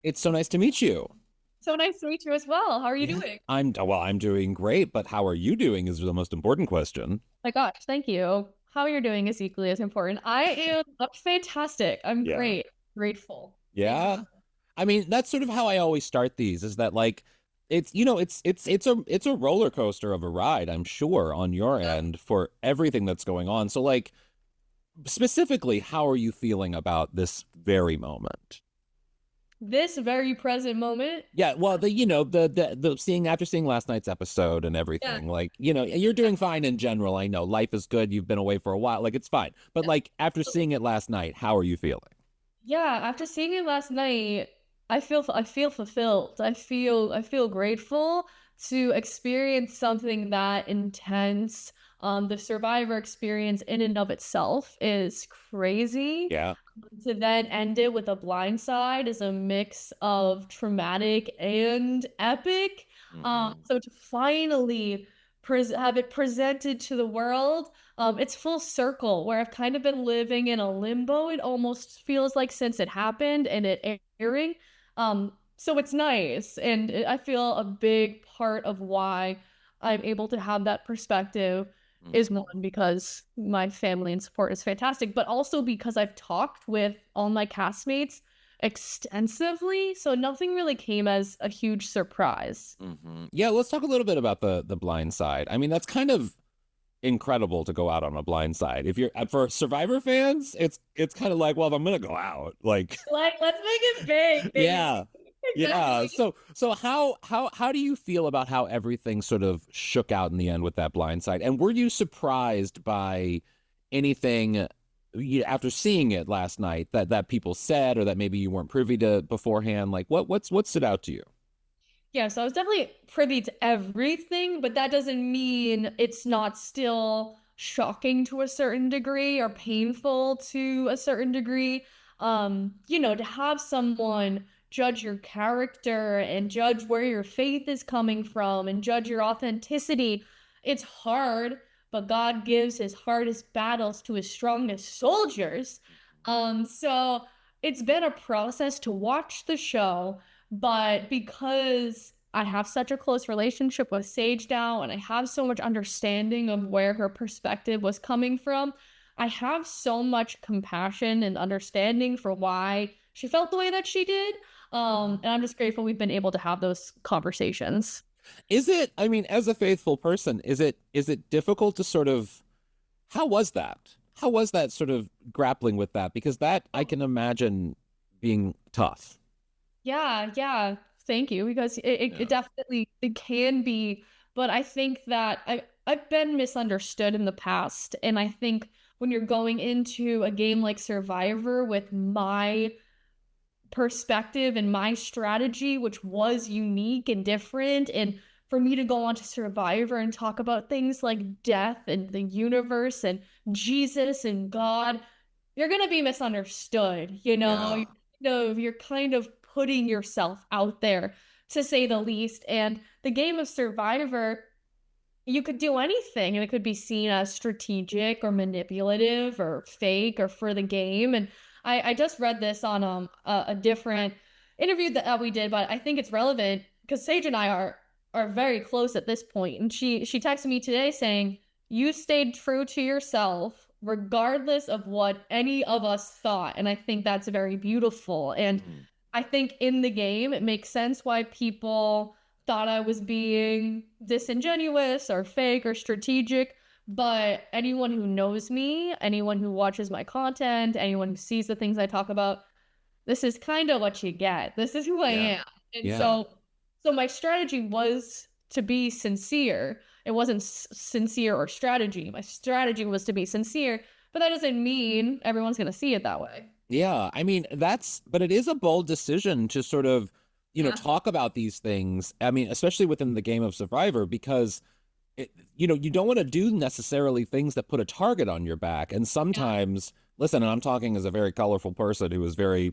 It's so nice to meet you. So nice to meet you as well. How are you Yeah. doing? I'm doing great, but how are you doing is the most important question. My gosh, thank you. How you're doing is equally as important. I'm fantastic. I'm Yeah. great. Grateful. Thank you. Yeah. I mean, that's sort of how I always start these is that like it's a roller coaster of a ride, I'm sure, on your end for everything that's going on. So like specifically, how are you feeling about this very moment? This very present moment. Yeah, well, the seeing after seeing last night's episode and Yeah. everything, like, you're doing fine in general. I know life is good. You've been away for a while. Like it's fine. But like after seeing it last night, how are you feeling? Yeah, after seeing it last night, I feel fulfilled. I feel grateful to experience something that intense. The survivor experience in and of itself is crazy. Yeah. To then end it with a blindside is a mix of traumatic and epic. Hmm. So to finally have it presented to the world, it's full circle where I've kind of been living in a limbo. It almost feels like since it happened and it airing. So it's nice, and I feel a big part of why I'm able to have that perspective is one because my family and support is fantastic, but also because I've talked with all my castmates extensively, so nothing really came as a huge surprise. Yeah, let's talk a little bit about the blind side. I mean, that's kind of incredible to go out on a blind side. If you're for Survivor fans, it's kind of like, well, if I'm gonna go out, like, Like, let's make it big, baby. yeah, yeah. Exactly. So how do you feel about how everything sort of shook out in the end with that blind side? And were you surprised by anything after seeing it last night that people said or that maybe you weren't privy to beforehand? Like what stood out to you? Yeah, so I was definitely privy to everything, but that doesn't mean it's not still shocking to a certain degree or painful to a certain degree. To have someone judge your character and judge where your faith is coming from and judge your authenticity, it's hard, but God gives his hardest battles to his strongest soldiers. So it's been a process to watch the show, but because I have such a close relationship with Sage now and I have so much understanding of where her perspective was coming from, I have so much compassion and understanding for why she felt the way that she did. And I'm just grateful we've been able to have those conversations. Is it, I mean, as a faithful person, is it difficult to sort of how was that? How was that sort of grappling with that? Because that I can imagine being tough. Yeah, yeah. Thank you. Because it Yeah. definitely it can be, but I think that I've been misunderstood in the past. And I think when you're going into a game like Survivor with my perspective and my strategy, which was unique and different. And for me to go on to Survivor and talk about things like death and the universe and Jesus and God, you're going to be misunderstood. Yeah. You're kind of putting yourself out there to say the least. And the game of Survivor, you could do anything and it could be seen as strategic or manipulative or fake or for the game. And I just read this on a different interview that we did, but I think it's relevant because Sage and I are very close at this point. And she texted me today saying, you stayed true to yourself regardless of what any of us thought. And I think that's very beautiful. And Mhm. I think in the game it makes sense why people thought I was being disingenuous or fake or strategic. But anyone who knows me, anyone who watches my content, anyone who sees the things I talk about, this is kind of what you get. This is who I Yeah. am. And Yeah. so my strategy was to be sincere. It wasn't sincere or strategy. My strategy was to be sincere, but that doesn't mean everyone's going to see it that way. Yeah. I mean, but it is a bold decision to sort of, Yeah. talk about these things. I mean, especially within the game of Survivor, because you don't want to do necessarily things that put a target on your back. And Yeah. sometimes, listen, and I'm talking as a very colorful person who is very,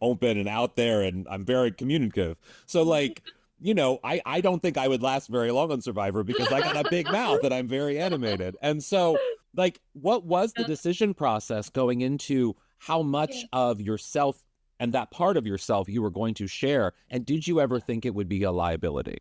open and out there, and I'm very communicative. So like, I don't think I would last very long on Survivor because I got a big mouth and I'm very animated. And so, like, what was the Yeah. decision process going into how much Yeah. of yourself and that part of yourself you were going to share. And did you ever think it would be a liability?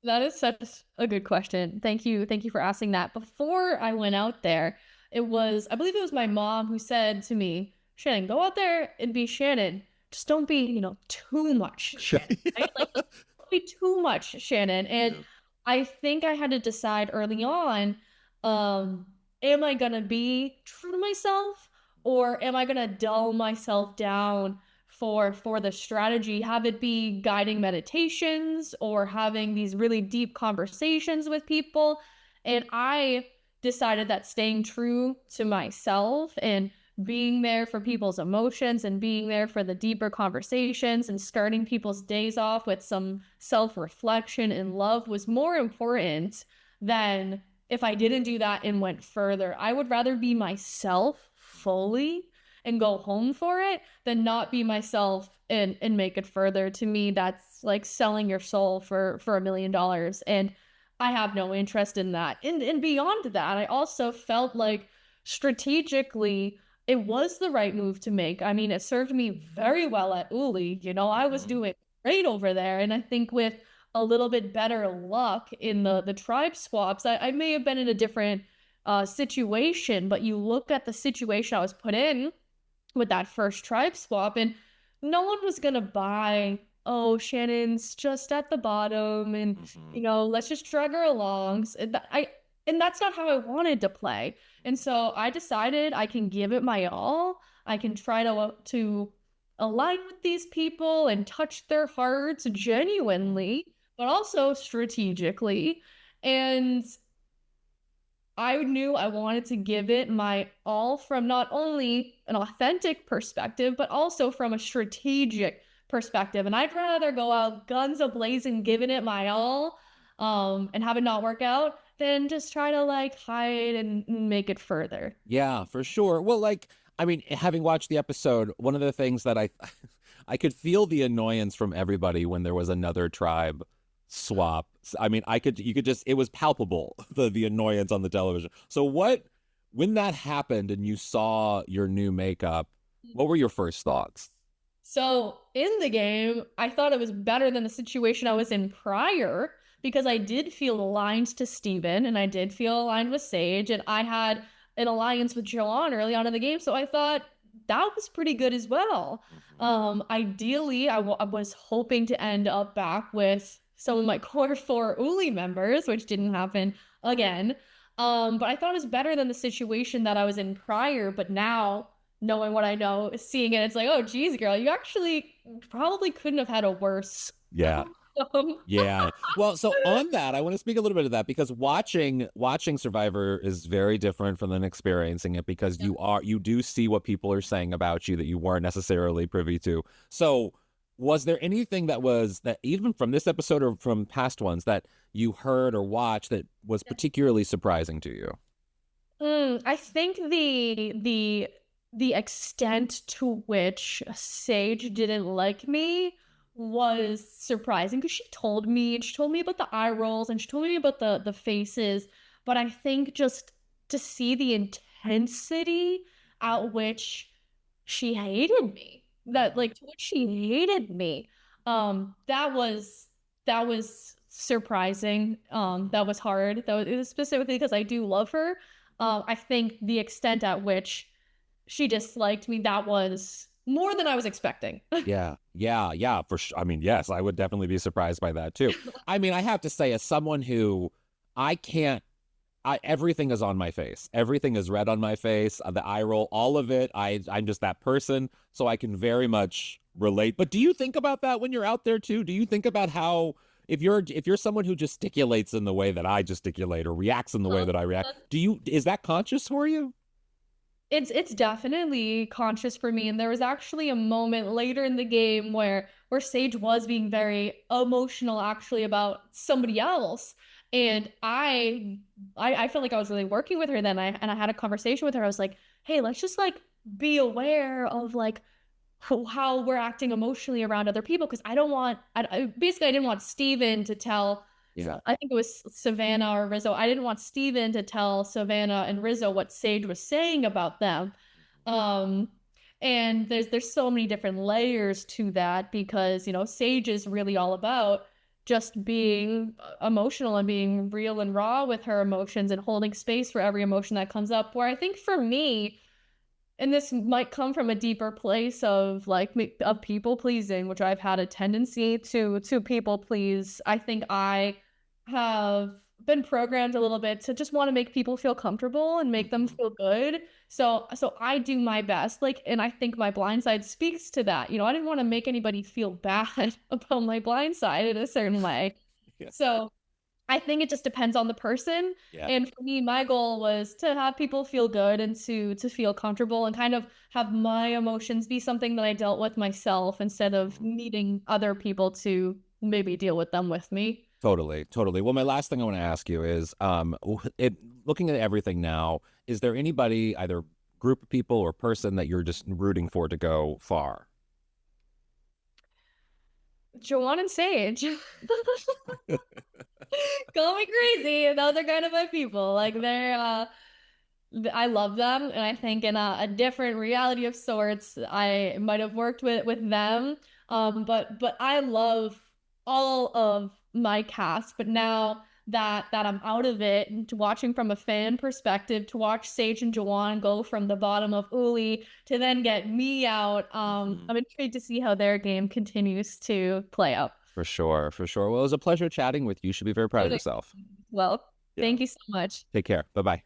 That is such a good question. Thank you. Thank you for asking that. Before I went out there, I believe it was my mom who said to me, Shannon, go out there and be Shannon. Just don't be, too much Shannon, right? Like, don't be too much Shannon. And Yeah. I think I had to decide early on, um, am I going to be true to myself or am I going to dull myself down for the strategy, have it be guiding meditations or having these really deep conversations with people. And I decided that staying true to myself and being there for people's emotions and being there for the deeper conversations and starting people's days off with some self-reflection and love was more important than if I didn't do that and went further. I would rather be myself fully and go home for it than not be myself and make it further. To me, that's like selling your soul for $1 million. And I have no interest in that. And beyond that, I also felt like strategically it was the right move to make. I mean, it served me very well at Uli. I was doing great over there. And I think with a little bit better luck in the tribe swaps, I may have been in a different situation, but you look at the situation I was put in with that first tribe swap, and no one was gonna buy, oh, Shannon's just at the bottom, and let's just drag her along. And that's not how I wanted to play. And so I decided I can give it my all. I can try to align with these people and touch their hearts genuinely, but also strategically. And I knew I wanted to give it my all from not only an authentic perspective, but also from a strategic perspective. And I'd rather go out guns a-blazing, giving it my all, and have it not work out than just try to like hide and make it further. Yeah, for sure. Well, like, I mean, having watched the episode, one of the things that I I could feel the annoyance from everybody when there was another tribe swap. I mean, you could just, it was palpable, the annoyance on the television. So when that happened and you saw your new makeup, what were your first thoughts? So in the game, I thought it was better than the situation I was in prior because I did feel aligned to Steven and I did feel aligned with Sage, and I had an alliance with Joanne early on in the game. So I thought that was pretty good as well. Ideally, I was hoping to end up back with some of my core four Uli members, which didn't happen again. But I thought it was better than the situation that I was in prior. But now, knowing what I know, seeing it, it's like, oh, geez, girl, you actually probably couldn't have had a worse. Yeah. Yeah. Well, so on that, I want to speak a little bit of that because watching Survivor is very different from than experiencing it because you do see what people are saying about you that you weren't necessarily privy to. So was there anything that even from this episode or from past ones that you heard or watched that was particularly surprising to you? I think the extent to which Sage didn't like me was surprising because she told me about the eye rolls and she told me about the faces, but I think just to see the intensity at which she hated me, that like to which she hated me, that was surprising. That was hard. It was specifically because I do love her. I think the extent at which she disliked me, that was more than I was expecting. Yeah, for sure. I mean, yes, I would definitely be surprised by that too. I mean, I have to say, as someone who I can't, everything is on my face. Everything is red on my face. The eye roll, all of it. I'm just that person, so I can very much relate. But do you think about that when you're out there too? Do you think about how if you're someone who gesticulates in the way that I gesticulate or reacts in the way that I react, is that conscious for you? It's definitely conscious for me, and there was actually a moment later in the game where Sage was being very emotional actually about somebody else, and I felt like I was really working with her then. I had a conversation with her. I was like, hey, let's just like be aware of like how we're acting emotionally around other people because I don't want basically I didn't want Steven to tell. Yeah. I think it was Savannah or Rizzo. I didn't want Steven to tell Savannah and Rizzo what Sage was saying about them. Um, And there's so many different layers to that because, Sage is really all about just being emotional and being real and raw with her emotions and holding space for every emotion that comes up. Where I think for me, and this might come from a deeper place of like of people pleasing, which I've had a tendency to people please. I think I have been programmed a little bit to just want to make people feel comfortable and make them Mhm. feel good. So I do my best, like, and I think my blind side speaks to that. I didn't want to make anybody feel bad about my blind side in a certain way. Yeah. So I think it just depends on the person, Yeah. and for me, my goal was to have people feel good and to feel comfortable and kind of have my emotions be something that I dealt with myself instead of Mhm. needing other people to maybe deal with them with me. Totally, totally. Well, my last thing I want to ask you is, looking at everything now, is there anybody, either group of people or person, that you're just rooting for to go far? Joanne and Sage. Call me crazy. Those are kind of my people. Like I love them, and I think in a different reality of sorts, I might have worked with them. But I love all of my cast. But now that I'm out of it, and to watching from a fan perspective, to watch Sage and Jawan go from the bottom of Uli to then get me out, Mhm. I'm intrigued to see how their game continues to play out. For sure, for sure. Well, it was a pleasure chatting with you. You should be very proud of yourself. Well, Yeah. thank you so much. Take care. Bye bye.